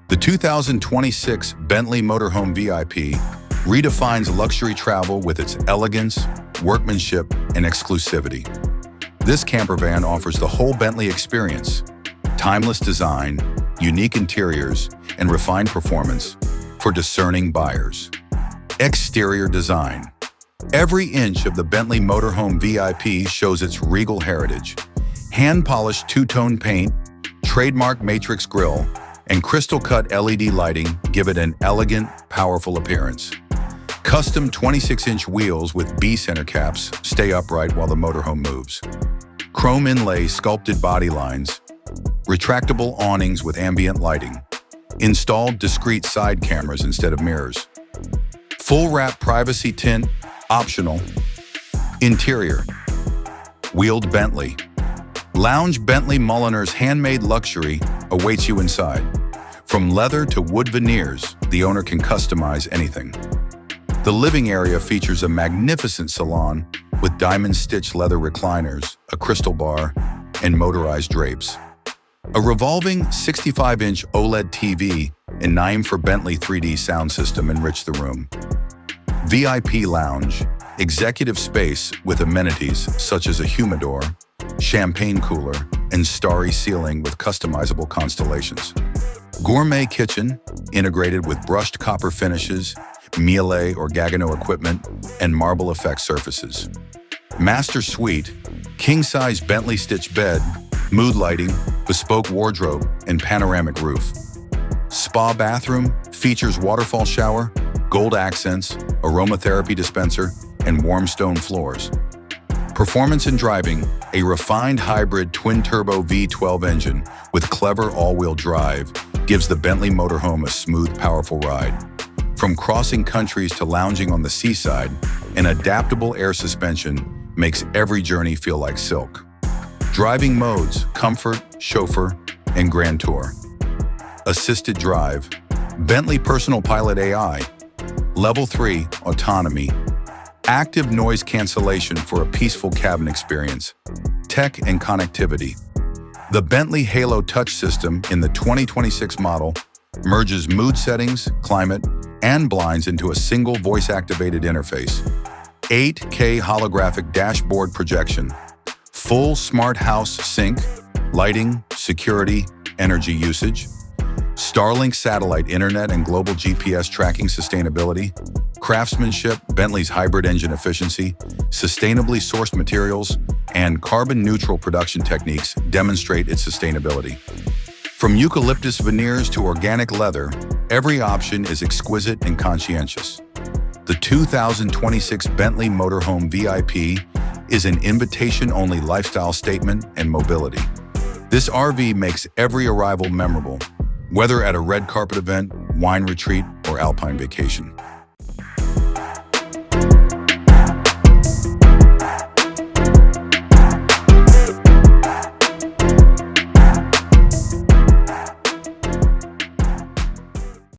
The 2026 Bentley Motorhome VIP redefines luxury travel with its elegance, workmanship, and exclusivity. This camper van offers the whole Bentley experience: timeless design, unique interiors, and refined performance for discerning buyers. Exterior design. Every inch of the Bentley Motorhome VIP shows its regal heritage. Hand-polished two-tone paint, trademark matrix grille, and crystal-cut LED lighting give it an elegant, powerful appearance. Custom 26-inch wheels with B-center caps stay upright while the motorhome moves. Chrome inlay sculpted body lines, retractable awnings with ambient lighting, installed discrete side cameras instead of mirrors. Full wrap privacy tint, optional. Interior. Wheeled Bentley. Lounge Bentley Mulliner's handmade luxury awaits you inside. From leather to wood veneers, the owner can customize anything. The living area features a magnificent salon with diamond-stitched leather recliners, a crystal bar, and motorized drapes. A revolving 65-inch OLED TV and 9 for Bentley 3D sound system enrich the room. VIP lounge, executive space with amenities such as a humidor, champagne cooler, and starry ceiling with customizable constellations. Gourmet kitchen, integrated with brushed copper finishes, Miele or Gagano equipment, and marble effect surfaces. Master suite, king-size Bentley stitch bed, mood lighting, bespoke wardrobe, and panoramic roof. Spa bathroom features waterfall shower, gold accents, aromatherapy dispenser, and warm stone floors. Performance and driving, a refined hybrid twin-turbo V12 engine with clever all-wheel drive gives the Bentley Motorhome a smooth, powerful ride. From crossing countries to lounging on the seaside, an adaptable air suspension makes every journey feel like silk. Driving modes: comfort, chauffeur, and grand tour. Assisted drive, Bentley Personal Pilot AI, Level 3 autonomy, active noise cancellation for a peaceful cabin experience, tech and connectivity. The Bentley Halo Touch system in the 2026 model merges mood settings, climate, and blinds into a single voice-activated interface. 8K holographic dashboard projection, full smart house sync, lighting, security, energy usage, Starlink satellite internet and global GPS tracking. Sustainability, craftsmanship, Bentley's hybrid engine efficiency, sustainably sourced materials, and carbon-neutral production techniques demonstrate its sustainability. From eucalyptus veneers to organic leather, every option is exquisite and conscientious. The 2026 Bentley Motorhome VIP is an invitation-only lifestyle statement and mobility. This RV makes every arrival memorable, whether at a red carpet event, wine retreat, or alpine vacation.